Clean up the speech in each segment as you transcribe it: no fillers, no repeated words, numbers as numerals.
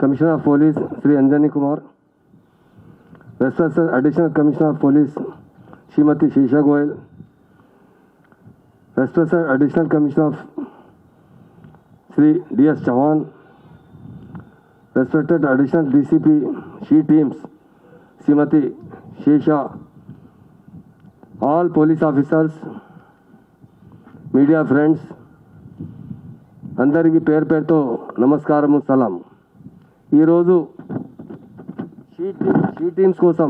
Commissioner of Police Sri Anjani Kumar, Western Additional Commissioner of Police Srimati Shisha Goyal, Western Additional Commissioner of Sri D.S. Chauhan, respected Additional DCP She Teams Srimati Shisha, all police officers, media friends, అందరికీ పేరు పేరుతో నమస్కారము సలాం. ఈరోజు she teams కోసం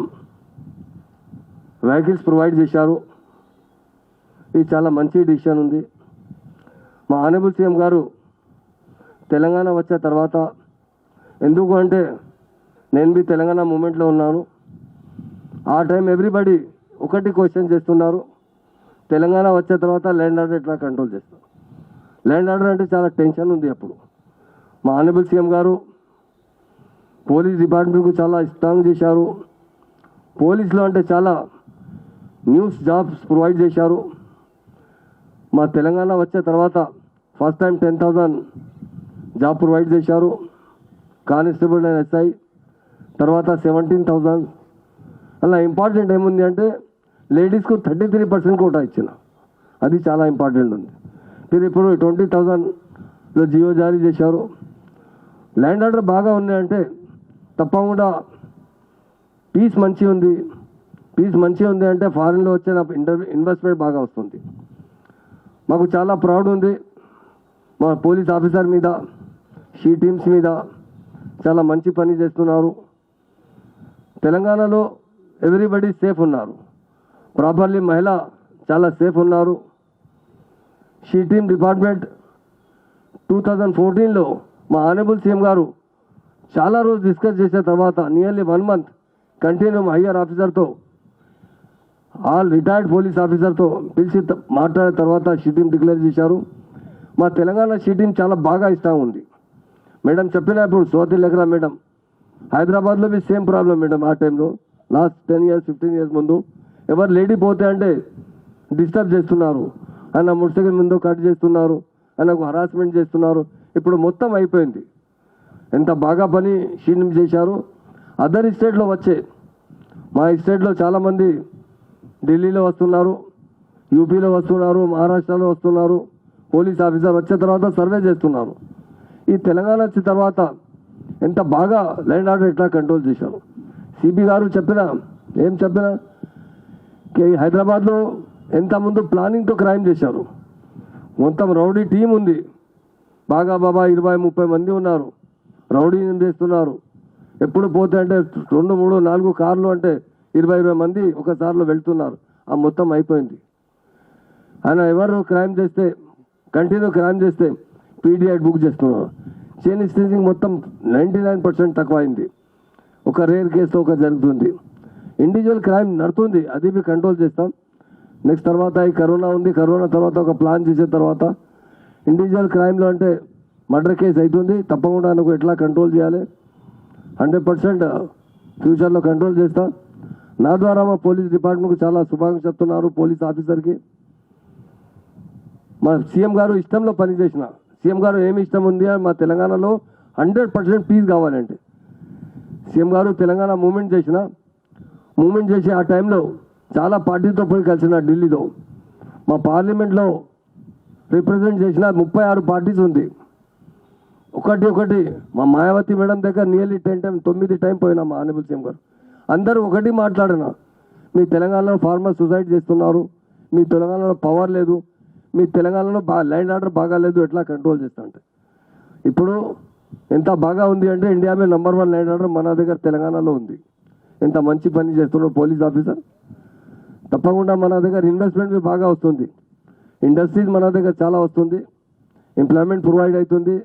vehicles provide చేశారు. ఇది చాలా మంచి డిసిషన్ ఉంది. మా ఆనరబుల్ సీఎం గారు తెలంగాణ వచ్చిన తర్వాత, ఎందుకు అంటే నేను తెలంగాణ మూమెంట్లో ఉన్నాను. ఆ టైం ఎవ్రీబడి ఒకటి క్వశ్చన్ చేస్తున్నారు, తెలంగాణ వచ్చిన తర్వాత ల్యాండ్ ఆర్డర్ ఎట్లా కంట్రోల్ చేస్తారు. ల్యాండ్ ఆర్డర్ అంటే చాలా టెన్షన్ ఉంది. అప్పుడు మా ఆనరబుల్ సీఎం గారు పోలీస్ డిపార్ట్మెంట్కు చాలా స్ట్రాంగ్ చేశారు. పోలీసులో అంటే చాలా న్యూస్ జాబ్స్ ప్రొవైడ్ చేశారు. మా తెలంగాణ వచ్చిన తర్వాత ఫస్ట్ టైం 10,000 జాబ్ ప్రొవైడ్ చేశారు. కానిస్టేబుల్ అండ్ ఎస్ఐ తర్వాత 17,000. అలా ఇంపార్టెంట్ ఏముంది అంటే లేడీస్కు 33% కోటా ఇచ్చిన, అది చాలా ఇంపార్టెంట్ ఉంది. మీరు ఇప్పుడు 20,000లో జియో జారీ చేశారు. ల్యాండ్ ఆర్డర్ బాగా ఉన్నాయంటే తప్పకుండా పీస్ మంచిగా ఉంది. పీస్ మంచిగా ఉంది అంటే ఫారిన్లో వచ్చే ఇన్వెస్ట్మెంట్ బాగా వస్తుంది. మాకు చాలా ప్రౌడ్ ఉంది మా పోలీస్ ఆఫీసర్ మీద, షీ టీమ్స్ మీద. చాలా మంచి పని చేస్తున్నారు. తెలంగాణలో ఎవ్రీబడి సేఫ్ ఉన్నారు. ప్రాపర్లీ మహిళ చాలా సేఫ్ ఉన్నారు. షీ టీమ్ డిపార్ట్మెంట్ 2014లో మా ఆనరబుల్ సీఎం గారు చాలా రోజు డిస్కస్ చేసిన తర్వాత నియర్లీ 1 month కంటిన్యూ హయ్యర్ ఆఫీసర్తో, ఆల్ రిటైర్డ్ పోలీస్ ఆఫీసర్తో పిలిచి మాట్లాడిన తర్వాత షీ టీమ్ డిక్లేర్ చేశారు. మా తెలంగాణ షీ టీమ్ చాలా బాగా ఇష్టం ఉంది. మేడం చెప్పినప్పుడు స్వాతి లెహ్రా మేడం, హైదరాబాద్లో బి సేమ్ ప్రాబ్లం మేడం. ఆ టైంలో లాస్ట్ 10 years 15 years ముందు ఎవరు లేడీ పోతే అంటే డిస్టర్బ్ చేస్తున్నారు, ఆయన మోటార్ సైకిల్ ముందు కట్ చేస్తున్నారు, ఆయనకు హరాస్మెంట్ చేస్తున్నారు. ఇప్పుడు మొత్తం అయిపోయింది. ఎంత బాగా పని షీన్ చేశారు. అదర్ స్టేట్లో వచ్చే, మా స్టేట్లో చాలామంది ఢిల్లీలో వస్తున్నారు, యూపీలో వస్తున్నారు, మహారాష్ట్రలో వస్తున్నారు. పోలీస్ ఆఫీసర్ వచ్చిన తర్వాత సర్వే చేస్తున్నారు. ఈ తెలంగాణ వచ్చిన తర్వాత ఎంత బాగా ల్యాండ్ ఆర్డర్ ఎట్లా కంట్రోల్ చేశారు. సిపి గారు ఏం చెప్పినా హైదరాబాద్లో ఎంత ముందు ప్లానింగ్తో క్రైమ్ చేశారు. మొత్తం రౌడీ టీం ఉంది. బాగా 20-30 మంది ఉన్నారు. రౌడీ చేస్తున్నారు. ఎప్పుడు పోతే అంటే 2, 3, 4 కార్లు అంటే 20 మంది ఒకసారిలో వెళ్తున్నారు. ఆ మొత్తం అయిపోయింది. ఆయన ఎవరు క్రైమ్ చేస్తే, కంటిన్యూ క్రైమ్ చేస్తే పీడీఐ బుక్ చేస్తున్నారు. చైన్ స్టీజింగ్ మొత్తం 99% తక్కువ అయింది. ఒక రేర్ కేసుతో ఒక జరుగుతుంది. ఇండివిజువల్ క్రైమ్ నడుతుంది, అది బి కంట్రోల్ చేస్తాం. నెక్స్ట్ తర్వాత ఈ కరోనా ఉంది. కరోనా తర్వాత ఒక ప్లాన్ చేసిన తర్వాత ఇండివిజువల్ క్రైమ్లో అంటే మర్డర్ కేసు అవుతుంది. తప్పకుండా ఆయనకు ఎట్లా కంట్రోల్ చేయాలి 100% ఫ్యూచర్లో కంట్రోల్ చేస్తాం. నా ద్వారా మా పోలీస్ డిపార్ట్మెంట్కు చాలా శుభాకాంక్షలు చెప్తున్నారు. పోలీస్ ఆఫీసర్కి మా సీఎం గారు ఇష్టంలో పనిచేసిన, సీఎం గారు ఏమి ఇష్టం ఉంది మా తెలంగాణలో 100% పీస్ కావాలంటే సీఎం గారు తెలంగాణ మూమెంట్ చేసి ఆ టైంలో చాలా పార్టీతో పోయి కలిసిన ఢిల్లీలో. మా పార్లమెంట్లో రిప్రజెంట్ చేసిన 36 పార్టీస్ ఉంది. ఒకటి మా మాయావతి మేడం దగ్గర నియర్లీ 9 టైం పోయినా మా ఆనరబుల్ సీఎం గారు. అందరూ ఒకటి మాట్లాడినా, మీ తెలంగాణలో ఫార్మర్ సూసైడ్ చేస్తున్నారు, మీ తెలంగాణలో పవర్ లేదు, మీ తెలంగాణలో ల్యాండ్ ఆర్డర్ బాగాలేదు, ఎట్లా కంట్రోల్ చేస్తా అంటే. ఇప్పుడు ఎంత బాగా ఉంది అంటే ఇండియాలో నంబర్ 1 ల్యాండ్ ఆర్డర్ మన దగ్గర తెలంగాణలో ఉంది. ఎంత మంచి పని చేస్తున్నారు పోలీస్ ఆఫీసర్. తప్పకుండా మన దగ్గర ఇన్వెస్ట్మెంట్ బాగా వస్తుంది. ఇండస్ట్రీస్ మన దగ్గర చాలా వస్తుంది. ఎంప్లాయ్మెంట్ ప్రొవైడ్ అవుతుంది.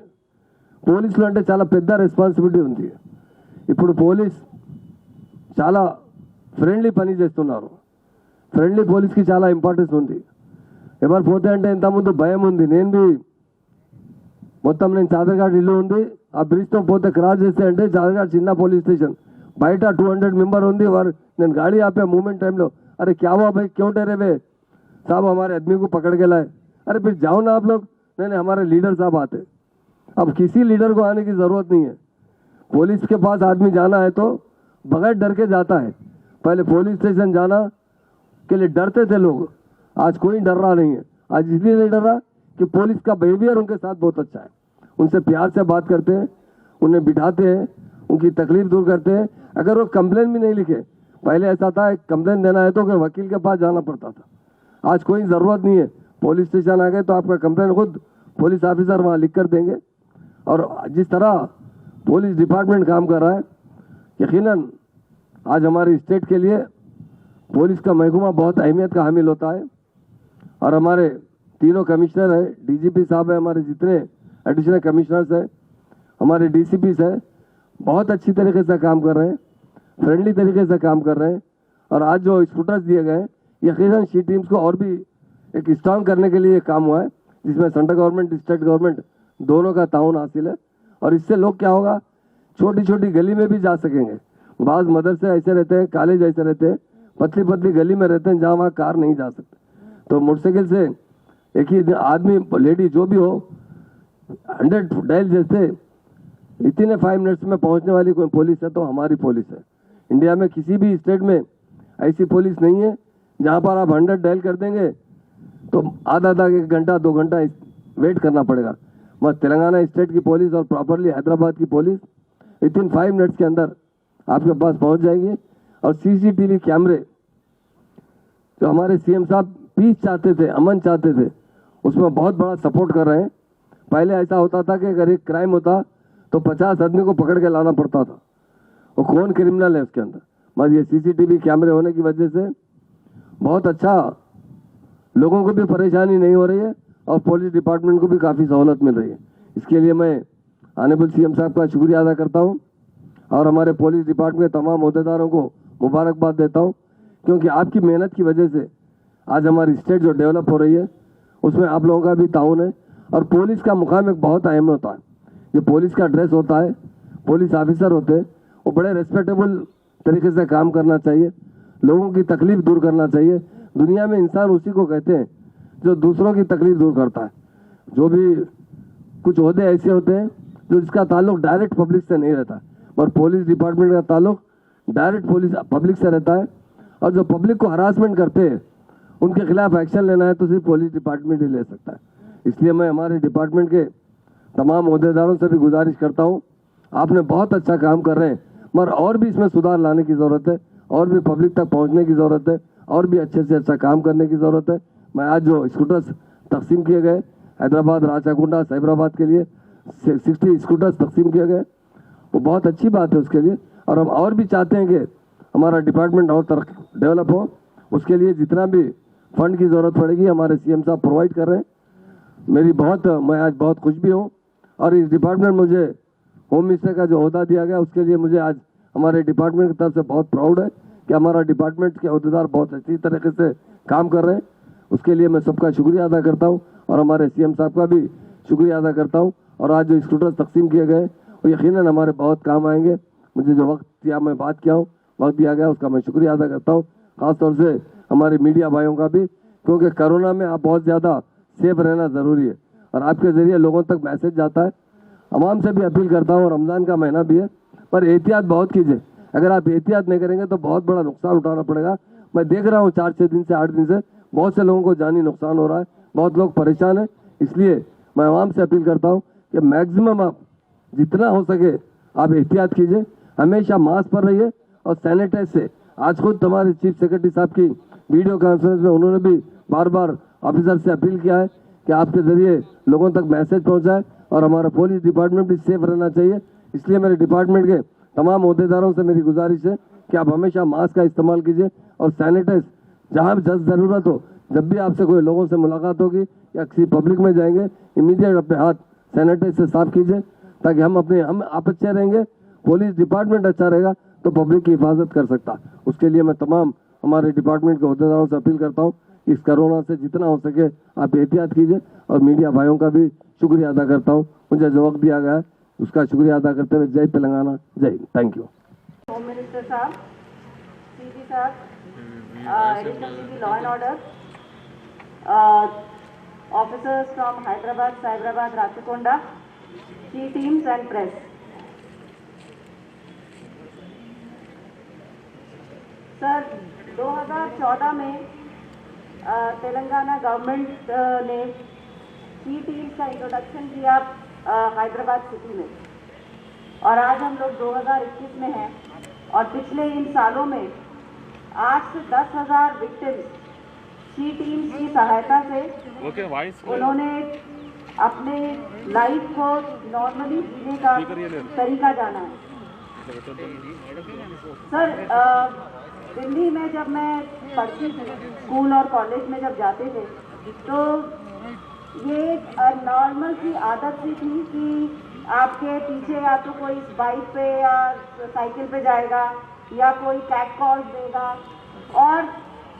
పోలీసులు అంటే చాలా పెద్ద రెస్పాన్సిబిలిటీ ఉంది. ఇప్పుడు పోలీస్ చాలా ఫ్రెండ్లీ పని చేస్తున్నారు. ఫ్రెండ్లీ పోలీస్కి చాలా ఇంపార్టెన్స్ ఉంది. ఎవరు పోతే అంటే ఇంతకుముందు భయం ఉంది. నేను చాదర్ఘాట్ ఇల్లు ఉంది, ఆ బ్రిడ్జ్తో పోతే క్రాస్ చేస్తే అంటే చాదర్ఘాట్ చిన్న పోలీస్ స్టేషన్ బయట 200 మెంబర్ ఉంది. నేను गाड़ी ఆపే మూమెంట్ टाइम लो, अरे क्या हुआ भाई, क्यों डरे वे साहब, हमारे आदमी को पकड़ के लाए। अरे फिर जाओ ना आप लोग। नहीं हमारे लीडर साहब आते। अब किसी लीडर को आने की ज़रूरत नहीं है। पुलिस के पास आदमी जाना है तो बगैर डर के जाता है। पहले पुलिस स्टेशन जाना के लिए डरते थे लोग, आज कोई डर रहा नहीं है। आज इसलिए नहीं डर रहा कि पुलिस का बिहेवियर उनके साथ बहुत अच्छा है। उनसे प्यार से बात करते हैं, उन्हें बिठाते हैं, उनकी तकलीफ दूर करते हैं। अगर वो कंप्लेन भी नहीं लिखे, पहले ऐसा था कंप्लेन देना है तो वकील के पास जाना पड़ता था। आज कोई ज़रूरत नहीं है, पुलिस स्टेशन आ गए तो आपका कंप्लेन खुद पुलिस ऑफिसर वहाँ लिख कर देंगे। और जिस तरह पुलिस डिपार्टमेंट काम कर रहा है, यकीनन आज हमारी स्टेट के लिए पुलिस का महकमा बहुत अहमियत का हामिल होता है। और हमारे तीनों कमिश्नर हैं, डीजीपी साहब हैं, हमारे जितने एडिशनल कमिश्नर्स हैं, हमारे डीसीपीस हैं, बहुत अच्छी तरीके से काम कर रहे हैं, फ्रेंडली तरीके से काम कर रहे हैं। और आज जो स्कूटर्स दिए गए हैं, यकीनन सी टीम्स को और भी एक स्ट्रांग करने के लिए काम हुआ है, जिसमें सेंट्रल गवर्नमेंट स्टेट गवर्नमेंट दोनों का ताउन हासिल है। और इससे लोग क्या होगा, छोटी छोटी गली में भी जा सकेंगे। बाज़ मदरसे ऐसे रहते हैं, कॉलेज ऐसे रहते हैं, पतली पतली गली में रहते हैं जहाँ वहाँ कार नहीं जा सकते। तो मोटरसाइकिल से एक ही आदमी लेडी जो भी हो 100 डायल जैसे इतने 5 मिनट्स में पहुंचने वाली कोई पुलिस है तो हमारी पुलिस है। इंडिया में किसी भी स्टेट में ऐसी पुलिस नहीं है जहां पर आप 100 डायल कर देंगे तो आधा 1 घंटा 2 घंटा वेट करना पड़ेगा। मगर तेलंगाना स्टेट की पुलिस और प्रॉपरली हैदराबाद की पुलिस विद इन 5 मिनट्स के अंदर आपके पास पहुंच जाएगी। और सीसीटीवी कैमरे जो हमारे सीएम साहब पीस चाहते थे, अमन चाहते थे, उसमें बहुत बड़ा सपोर्ट कर रहे हैं। पहले ऐसा होता था कि अगर एक क्राइम होता तो 50 आदमी को पकड़ के लाना पड़ता था, वो कौन क्रिमिनल है उसके अंदर। मगर ये सीसीटीवी कैमरे होने की वजह से बहुत अच्छा, लोगों को भी परेशानी नहीं हो रही है और पुलिस डिपार्टमेंट को भी काफ़ी सहूलत मिल रही है। इसके लिए मैं ऑनरेबल सीएम साहब का शुक्रिया अदा करता हूँ और हमारे पुलिस डिपार्टमेंट के तमाम अहदेदारों को मुबारकबाद देता हूँ, क्योंकि आपकी मेहनत की वजह से आज हमारी स्टेट जो डेवलप हो रही है उसमें आप लोगों का भी ताउन है। और पुलिस का मुकाम एक बहुत अहम होता है। जो पुलिस का ड्रेस होता है, पुलिस ऑफिसर होते हैं, वो बड़े रेस्पेक्टेबल तरीके से काम करना चाहिए, लोगों की तकलीफ दूर करना चाहिए। दुनिया में इंसान उसी को कहते हैं जो दूसरों की तकलीफ दूर करता है। जो भी कुछ ओहदे ऐसे होते हैं जो जिसका ताल्लुक डायरेक्ट पब्लिक से नहीं रहता, और पुलिस डिपार्टमेंट का ताल्लुक डायरेक्ट पुलिस पब्लिक से रहता है। और जो पब्लिक को हरासमेंट करते हैं उनके खिलाफ एक्शन लेना है तो सिर्फ पुलिस डिपार्टमेंट ही ले सकता है। इसलिए मैं हमारे डिपार्टमेंट के तमाम अहदेदारों से भी गुजारिश करता हूँ, आपने बहुत अच्छा काम कर रहे हैं, मगर और भी इसमें सुधार लाने की ज़रूरत है, और भी पब्लिक तक पहुँचने की ज़रूरत है, और भी अच्छे से अच्छा काम करने की ज़रूरत है। मैं आज जो स्कूटर्स तकसीम किए गए हैदराबाद, राचाकुंडा, साइबराबाद के लिए 60 स्कूटर्स तकसीम किए गए, वो बहुत अच्छी बात है उसके लिए। और हम और भी चाहते हैं कि हमारा डिपार्टमेंट और डेवलप हो, उसके लिए जितना भी फंड की ज़रूरत पड़ेगी हमारे सीएम साहब प्रोवाइड कर रहे हैं। मैं आज बहुत खुश भी हूँ। और इस डिपार्टमेंट मुझे होम मिनिस्टर का जो ओहदा दिया गया उसके लिए मुझे आज हमारे डिपार्टमेंट की तरफ से बहुत प्राउड है कि हमारा डिपार्टमेंट के अहदेदार बहुत अच्छी तरीके से काम कर रहे हैं। उसके लिए मैं सबका शुक्रिया अदा करता हूँ और हमारे सीएम साहब का भी शुक्रिया अदा करता हूँ। और आज जो स्कूटर तकसीम किए गए वो यकीनन हमारे बहुत काम आएंगे। मुझे जो वक्त दिया, मैं बात किया हूँ, वक्त दिया गया, उसका मैं शुक्रिया अदा करता हूँ। ख़ासतौर से हमारे मीडिया भाइयों का भी, क्योंकि कोरोना में आप बहुत ज़्यादा सेफ रहना ज़रूरी है और आपके ज़रिए लोगों तक मैसेज जाता है। अवाम से भी अपील करता हूँ, रमज़ान का महीना भी है, पर एहतियात बहुत कीजिए। अगर आप एहतियात नहीं करेंगे तो बहुत बड़ा नुकसान उठाना पड़ेगा। मैं देख रहा हूँ 4-6 दिन से 8 दिन से बहुत से लोगों को जानी नुकसान हो रहा है, बहुत लोग परेशान हैं। इसलिए मैं अवाम से अपील करता हूँ कि मैक्सिमम आप जितना हो सके आप एहतियात कीजिए, हमेशा मास्क पर रहिए और सैनिटाइज से। आज खुद हमारे चीफ सेक्रेटरी साहब की वीडियो कॉन्फ्रेंस में उन्होंने भी बार बार ऑफिसर से अपील किया है कि आपके ज़रिए लोगों तक मैसेज पहुंचाए और हमारा पुलिस डिपार्टमेंट भी सेफ रहना चाहिए। इसलिए मेरे डिपार्टमेंट के तमाम अहदेदारों से मेरी गुजारिश है कि आप हमेशा मास्क का इस्तेमाल कीजिए और सैनिटाइज जहाँ भी ज़रूरत हो, जब भी आपसे कोई लोगों से मुलाकात होगी या किसी पब्लिक में जाएंगे, इमीडिएट अपने हाथ सैनिटाइज से साफ कीजिए, ताकि हम आप अच्छे रहेंगे, पुलिस डिपार्टमेंट अच्छा रहेगा तो पब्लिक की हिफाजत कर सकता। उसके लिए मैं तमाम हमारे डिपार्टमेंट के अहदेदारों से अपील करता हूँ, इस कोरोना से जितना हो सके आप एहतियात कीजिए। और मीडिया भाइयों का भी शुक्रिया अदा करता हूँ, मुझे जो वक्त दिया गया है उसका शुक्रिया अदा करते हुए जय तेलंगाना, जय। Thank you. होम मिनिस्टर साहब, सीपी साहब, additional CP law and order, officers from Hyderabad, Cyberabad, Rachakonda, key teams and press. Sir 2014 में तेलंगाना गवर्नमेंट ने सी टीम्स का इंट्रोडक्शन किया हैदराबाद सिटी में, और आज हम लोग 2021 में हैं और पिछले इन सालों में 8 से 10,000 विक्टिम्स सी टीम्स की सहायता से उन्होंने अपने लाइफ को नॉर्मली जीने का तरीका जाना है। सर दिल्ली में जब मैं पढ़ती थी, स्कूल और कॉलेज में जब जाते थे, तो ये नॉर्मल सी आदत सी थी कि आपके पीछे या तो कोई बाइक पे या साइकिल पे जाएगा या कोई कैट कॉल देगा, और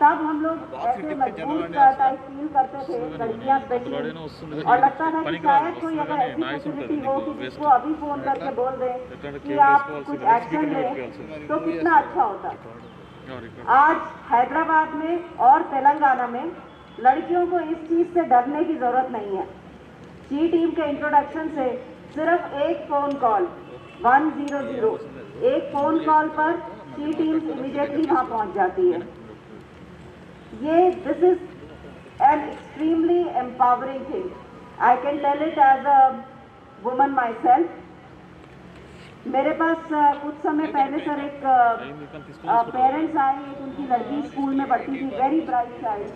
तब हम लोग ऐसे मजबूत टाइप फील करते थे, लड़कियां स्पेशली, और लगता था कि शायद कोई अगर ऐसी फैसिलिटी हो कि जिसको अभी फोन करके बोल दें कि आप कुछ एक्शन लें तो कितना अच्छा होता। आज हैदराबाद में और तेलंगाना में लड़कियों को इस चीज से डरने की जरूरत नहीं है। सी टीम के इंट्रोडक्शन से सिर्फ एक फोन कॉल 100, एक फोन कॉल पर सी टीम इमीडिएटली वहां पहुंच जाती है। ये this is an extremely empowering thing, I can tell it as a woman myself. मेरे पास कुछ समय पहले सर एक पेरेंट्स आए, एक उनकी लड़की स्कूल में पढ़ती थी, वेरी ब्राइट चाइल्ड,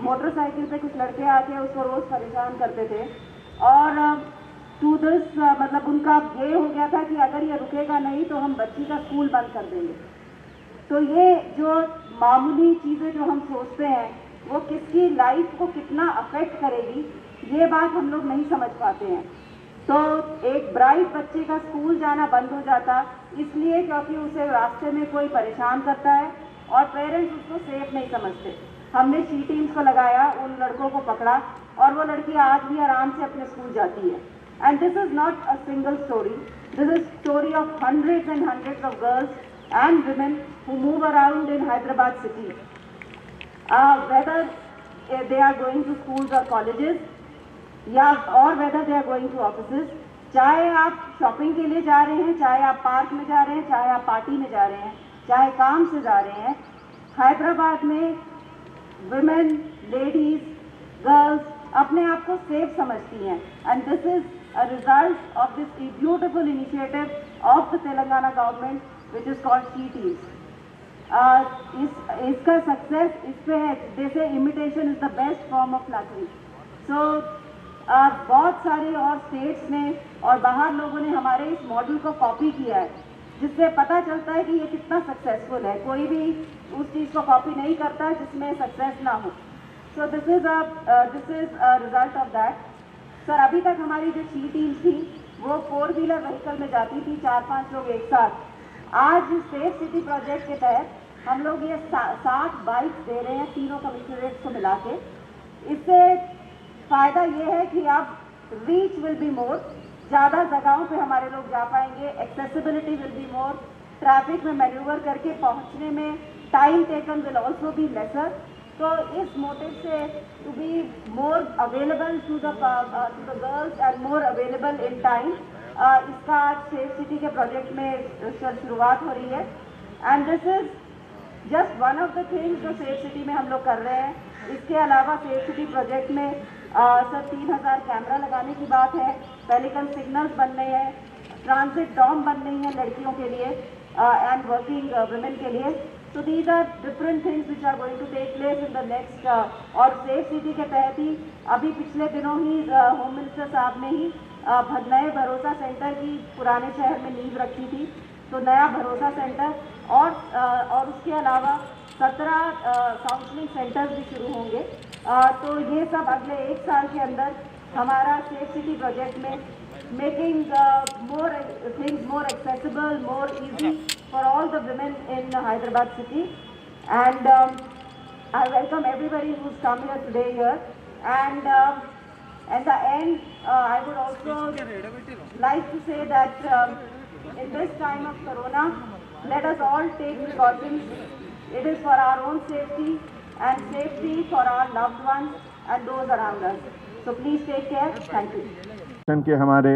मोटरसाइकिल पे कुछ लड़के आके उसको रोज परेशान करते थे, और टू दिस मतलब उनका ये हो गया था कि अगर ये रुकेगा नहीं तो हम बच्ची का स्कूल बंद कर देंगे। तो ये जो मामूली चीजें जो हम सोचते हैं वो किसकी लाइफ को कितना अफेक्ट करेगी, ये बात हम लोग नहीं समझ पाते हैं। तो एक ब्राइट बच्चे का स्कूल जाना बंद हो जाता इसलिए क्योंकि उसे रास्ते में कोई परेशान करता है और पेरेंट्स उसको सेफ नहीं समझते। हमने सी टीम्स को लगाया, उन लड़कों को पकड़ा, और वो लड़की आज भी आराम से अपने स्कूल जाती है। And this is not a single storey, this is story of hundreds and hundreds of girls and women who move around in Hyderabad city, whether they are going to schools or colleges, या और whether they are going to offices। चाहे आप shopping के लिए जा रहे हैं, चाहे आप पार्क में जा रहे हैं, चाहे आप पार्टी में जा रहे हैं, चाहे काम से जा रहे हैं, हैदराबाद में women, ladies, girls अपने आप को सेफ समझती हैं। And this is a result of this beautiful initiative of the Telangana government which is called she teams. इसका सक्सेस इस पे है, जैसे imitation is the best form of flattery. So बहुत सारे और स्टेट्स ने और बाहर लोगों ने हमारे इस मॉडल को कॉपी किया है, जिससे पता चलता है कि ये कितना सक्सेसफुल है। कोई भी उस चीज़ को कॉपी नहीं करता जिसमें सक्सेस ना हो। So this is a result of that. Sir अभी तक हमारी जो सी टीम थी वो 4 व्हीलर व्हीकल में जाती थी, 4-5 लोग एक साथ। आज सेफ सिटी प्रोजेक्ट के तहत हम लोग ये 60 बाइक्स दे रहे हैं तीनों कमिश्नरेट्स को मिला के। इससे फायदा ये है कि अब रीच विल बी मोर, ज़्यादा जगहों पे हमारे लोग जा पाएंगे, accessibility will be more, traffic में मैन्यूवर करके पहुंचने में time taken will also be lesser. तो इस मोटिव से to be more available to the girls and more available in time, इसका आज सेफ सिटी के प्रोजेक्ट में शुरुआत हो रही है। And this is just one of the things जो सेफ सिटी में हम लोग कर रहे हैं। इसके अलावा सेफ सिटी प्रोजेक्ट में सर 3000 कैमरा लगाने की बात है, पेलिकन सिग्नल्स बन रहे हैं, ट्रांजिट डॉम बन रही हैं लड़कियों के लिए एंड वर्किंग वुमेन के लिए। So these are different things which are going to take place in the next और सेफ सिटी के तहत ही अभी पिछले दिनों ही होम मिनिस्टर साहब ने ही नए भरोसा सेंटर की पुराने शहर में नींव रखी थी। तो नया भरोसा सेंटर और उसके अलावा 17 काउंसलिंग सेंटर्स भी शुरू होंगे। तो ये सब अगले 1 साल के अंदर हमारा सेफ सिटी प्रोजेक्ट में making more things more accessible, more easy for all the women in Hyderabad city. And I welcome everybody who's come here today here. And at the end, I would also like to say that in this time of Corona, let us all take precautions. It is for our own safety and safety for our loved ones and those around us. So please take care. Thank you. के हमारे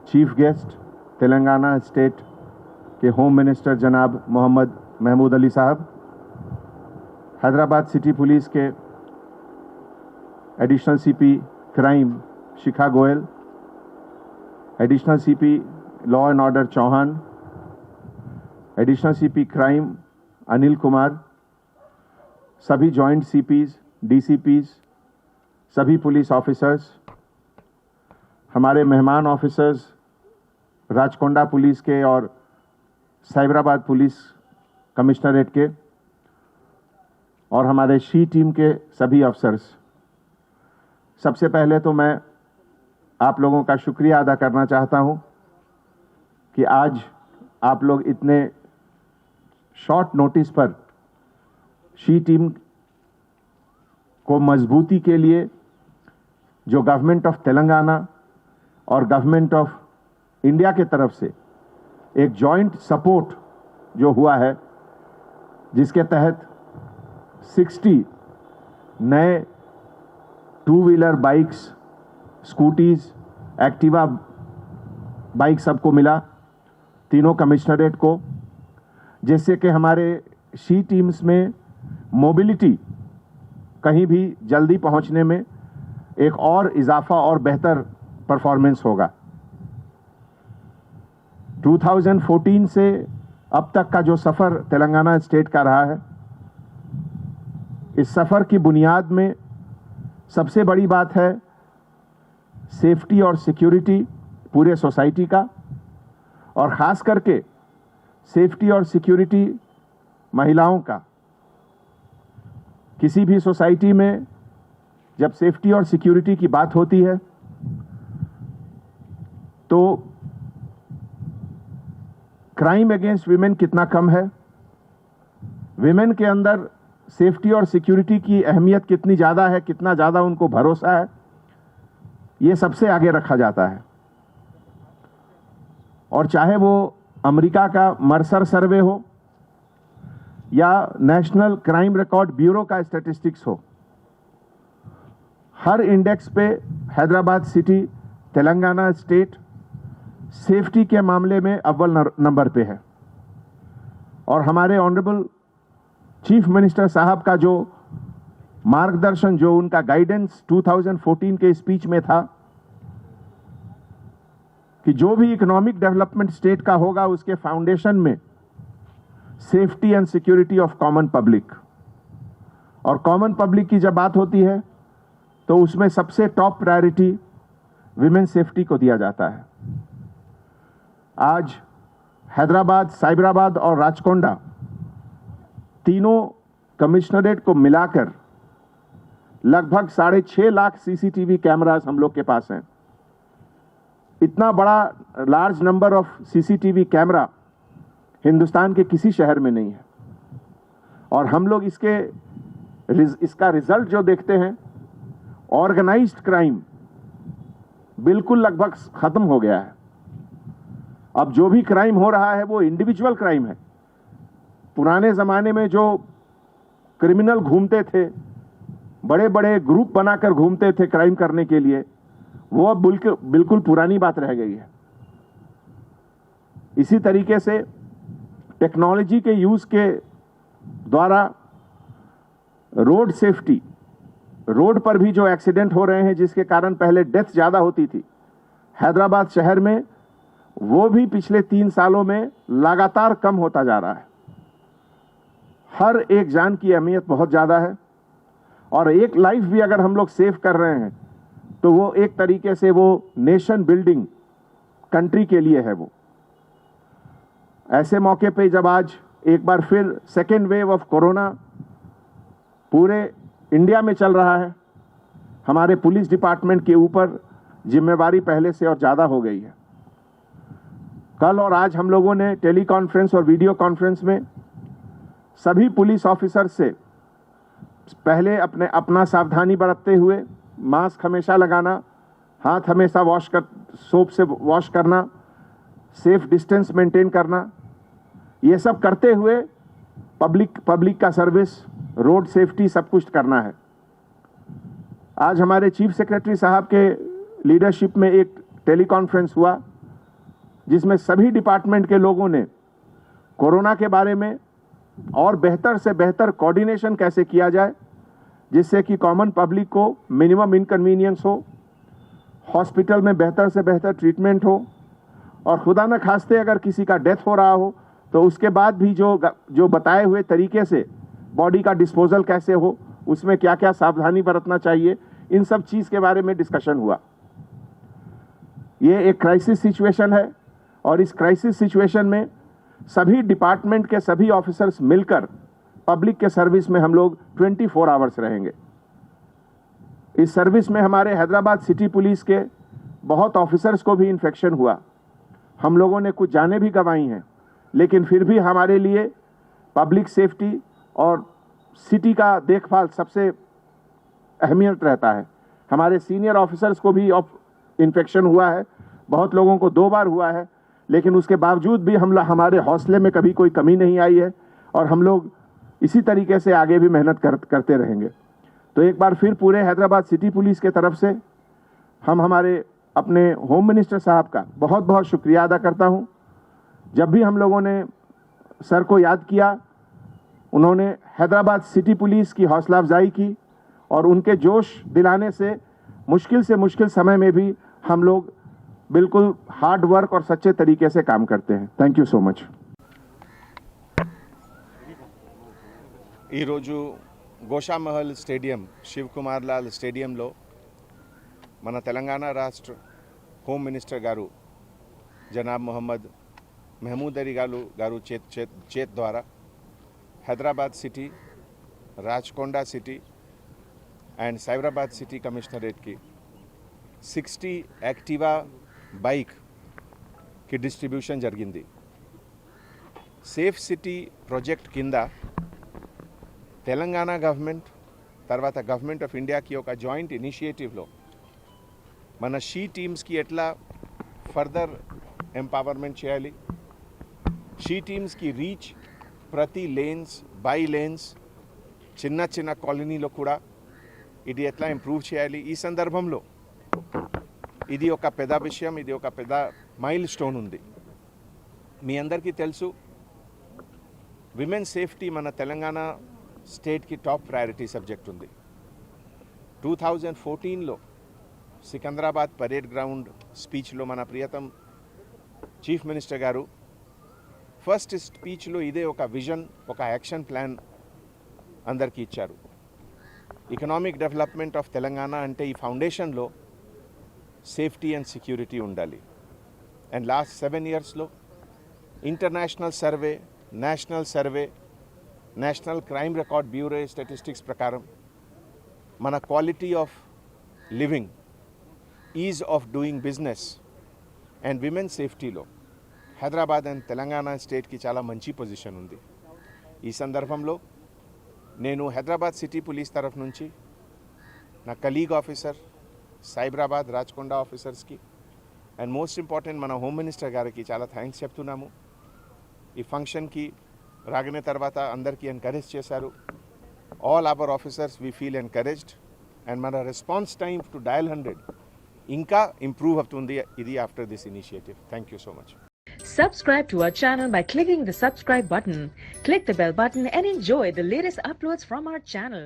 chief guest Telangana state के home minister जनाब मोहम्मद महमूद अली साहब, Hyderabad city police के additional CP crime Shikha Goyal, additional CP law and order Chauhan, additional CP crime Anil Kumar, सभी joint CPs, डीसीपीज, सभी police officers, हमारे मेहमान ऑफिसर्स राचकोंडा पुलिस के और साइबराबाद पुलिस कमिश्नरेट के, और हमारे शी टीम के सभी अफसर्स। सबसे पहले तो मैं आप लोगों का शुक्रिया अदा करना चाहता हूं कि आज आप लोग इतने शॉर्ट नोटिस पर शी टीम को मजबूती के लिए जो गवर्नमेंट ऑफ तेलंगाना और गवर्नमेंट ऑफ इंडिया के तरफ से एक जॉइंट सपोर्ट जो हुआ है, जिसके तहत 60 नए 2 wheeler bikes, scooties, Activa bike सबको मिला, तीनों कमिश्नरेट को, जिससे कि हमारे शी टीम्स में मोबिलिटी कहीं भी जल्दी पहुंचने में एक और इजाफा और बेहतर परफॉर्मेंस होगा। 2014 से अब तक का जो सफ़र तेलंगाना स्टेट का रहा है, इस सफ़र की बुनियाद में सबसे बड़ी बात है सेफ्टी और सिक्योरिटी पूरे सोसाइटी का, और ख़ास करके सेफ्टी और सिक्योरिटी महिलाओं का। किसी भी सोसाइटी में जब सेफ्टी और सिक्योरिटी की बात होती है तो क्राइम अगेंस्ट विमेन कितना कम है, विमेन के अंदर सेफ्टी और सिक्योरिटी की अहमियत कितनी ज़्यादा है, कितना ज़्यादा उनको भरोसा है, ये सबसे आगे रखा जाता है। और चाहे वो अमेरिका का मर्सर सर्वे हो या नेशनल क्राइम रिकॉर्ड ब्यूरो का स्टैटिस्टिक्स हो, हर इंडेक्स पे Hyderabad city, Telangana state safety के मामले में अव्वल नंबर पे है। और हमारे ऑनरेबल चीफ मिनिस्टर साहब का जो मार्गदर्शन, जो उनका गाइडेंस 2014 के स्पीच में था कि जो भी इकोनॉमिक डेवलपमेंट स्टेट का होगा उसके फाउंडेशन में safety and security of common public, और कॉमन पब्लिक की जब बात होती है तो उसमें सबसे टॉप प्रायोरिटी विमेन सेफ्टी को दिया जाता है। आज हैदराबाद, साइबराबाद और राचकोंडा तीनों कमिश्नरेट को मिलाकर लगभग 6.5 लाख सीसीटीवी कैमरास हम लोग के पास हैं। इतना बड़ा large number of CCTV camera Hindustan के किसी शहर में नहीं है। और हम लोग इसका रिजल्ट जो देखते हैं, ऑर्गेनाइज्ड क्राइम बिल्कुल लगभग खत्म हो गया है। अब जो भी क्राइम हो रहा है वो इंडिविजुअल क्राइम है। पुराने ज़माने में जो क्रिमिनल घूमते थे, बड़े बड़े ग्रुप बनाकर घूमते थे क्राइम करने के लिए, वो अब बिल्कुल पुरानी बात रह गई है। इसी तरीके से टेक्नोलॉजी के यूज़ के द्वारा रोड सेफ्टी, रोड पर भी जो एक्सीडेंट हो रहे हैं जिसके कारण पहले डेथ ज़्यादा होती थी हैदराबाद शहर में, वो भी पिछले 3 सालों में लगातार कम होता जा रहा है। हर एक जान की अहमियत बहुत ज़्यादा है, और एक लाइफ भी अगर हम लोग सेव कर रहे हैं तो वो एक तरीके से वो नेशन बिल्डिंग कंट्री के लिए है। वो ऐसे मौके पे जब आज एक बार फिर सेकेंड वेव ऑफ कोरोना पूरे इंडिया में चल रहा है, हमारे पुलिस डिपार्टमेंट के ऊपर जिम्मेवारी पहले से और ज़्यादा हो गई है। कल और आज हम लोगों ने टेली कॉन्फ्रेंस और वीडियो कॉन्फ्रेंस में सभी पुलिस ऑफिसर से पहले अपना सावधानी बरतते हुए मास्क हमेशा लगाना, हाथ हमेशा सोप से वॉश करना, सेफ डिस्टेंस मेंटेन करना, ये सब करते हुए पब्लिक का सर्विस, रोड सेफ्टी सब कुछ करना है। आज हमारे चीफ सेक्रेटरी साहब के लीडरशिप में एक टेली कॉन्फ्रेंस हुआ जिसमें सभी डिपार्टमेंट के लोगों ने कोरोना के बारे में और बेहतर से बेहतर कोऑर्डिनेशन कैसे किया जाए जिससे कि कॉमन पब्लिक को मिनिमम इनकन्वीनियंस हो, हॉस्पिटल में बेहतर से बेहतर ट्रीटमेंट हो, और खुदा न खास्ते अगर किसी का डेथ हो रहा हो तो उसके बाद भी जो बताए हुए तरीके से बॉडी का डिस्पोजल कैसे हो, उसमें क्या क्या सावधानी बरतना चाहिए, इन सब चीज़ के बारे में डिस्कशन हुआ। ये एक क्राइसिस सिचुएशन है और इस क्राइसिस सिचुएशन में सभी डिपार्टमेंट के सभी ऑफिसर्स मिलकर पब्लिक के सर्विस में हम लोग 24 आवर्स रहेंगे। इस सर्विस में हमारे हैदराबाद सिटी पुलिस के बहुत ऑफिसर्स को भी इन्फेक्शन हुआ। हम लोगों ने कुछ जानें भी गंवाई हैं, लेकिन फिर भी हमारे लिए पब्लिक सेफ्टी और सिटी का देखभाल सबसे अहमियत रहता है। हमारे सीनियर ऑफिसर्स को भी इन्फेक्शन हुआ है, बहुत लोगों को 2 बार हुआ है, लेकिन उसके बावजूद भी हमारे हौसले में कभी कोई कमी नहीं आई है और हम लोग इसी तरीके से आगे भी मेहनत करते रहेंगे। तो एक बार फिर पूरे हैदराबाद सिटी पुलिस के तरफ से हम हमारे अपने होम मिनिस्टर साहब का बहुत बहुत शुक्रिया अदा करता हूं। जब भी हम लोगों ने सर को याद किया, उन्होंने हैदराबाद सिटी पुलिस की हौसला अफजाई की और उनके जोश दिलाने से मुश्किल समय में भी हम लोग बिल्कुल हार्ड वर्क और सच्चे तरीके से काम करते हैं। Thank you so much. ఈరోజు గోషామహల్ స్టేడియం శివ్ కుమార్ లాల్ స్టేడియంలో మన తెలంగాణ రాష్ట్ర హోమ్ మినిస్టర్ గారు జనాబ్ మొహమ్మద్ మహమూద్ అలీ గారు చేత్ ద్వారా Hyderabad city, Rachakonda city and Cyberabad city కమిషనరేట్కి 60 యాక్టివా బైక్కి డిస్ట్రిబ్యూషన్ జరిగింది। సేఫ్ సిటీ ప్రాజెక్ట్ కింద తెలంగాణ గవర్నమెంట్ తర్వాత గవర్నమెంట్ ఆఫ్ ఇండియాకి ఒక జాయింట్ ఇనిషియేటివ్లో మన షీ టీమ్స్కి ఎట్లా ఫర్దర్ ఎంపవర్మెంట్ చేయాలి, షీ టీమ్స్కి రీచ్ ప్రతి లేన్స్ బై లేన్స్ చిన్న కాలనీలో కూడా ఇది ఎట్లా ఇంప్రూవ్ చేయాలి, ఈ సందర్భంలో ఇది ఒక పెద్ద విషయం, ఇది ఒక పెద్ద మైల్ స్టోన్ ఉంది। మీ అందరికీ తెలుసు విమెన్ సేఫ్టీ మన తెలంగాణ స్టేట్కి టాప్ ప్రయారిటీ సబ్జెక్ట్ ఉంది। 2014లో సికింద్రాబాద్ పరేడ్ గ్రౌండ్ స్పీచ్లో మన ప్రియతం చీఫ్ మినిస్టర్ గారు ఫస్ట్ స్పీచ్లో ఇదే ఒక విజన్, ఒక యాక్షన్ ప్లాన్ అందరికీ ఇచ్చారు। ఎకనామిక్ డెవలప్మెంట్ ఆఫ్ తెలంగాణ అంటే ఈ ఫౌండేషన్లో సేఫ్టీ అండ్ సెక్యూరిటీ ఉండాలి। అండ్ లాస్ట్ 7 ఇయర్స్లో international survey, national survey, national crime record bureau statistics ప్రకారం మన quality of living, ease of doing business and women సేఫ్టీలో హైదరాబాద్ అండ్ తెలంగాణ స్టేట్కి చాలా మంచి పొజిషన్ ఉంది। ఈ సందర్భంలో నేను హైదరాబాద్ సిటీ పోలీస్ తరఫు నుంచి నా కలీగ్ ఆఫీసర్, సైబరాబాద్, రాచకొండ ఆఫీసర్స్కి అండ్ మోస్ట్ ఇంపార్టెంట్ మన హోమ్ మినిస్టర్ గారికి చాలా థ్యాంక్స్ చెప్తున్నాము। ఈ ఫంక్షన్కి రాగానే తర్వాత అందరికీ ఎంకరేజ్ చేశారు। All our officers we feel encouraged and మన రెస్పాన్స్ టైం టు డయల్ 100 ఇంకా ఇంప్రూవ్ అవుతుంది ఇది after this initiative. Thank you so much. Subscribe to our channel by clicking the subscribe button. Click the bell button and enjoy the latest uploads from our channel.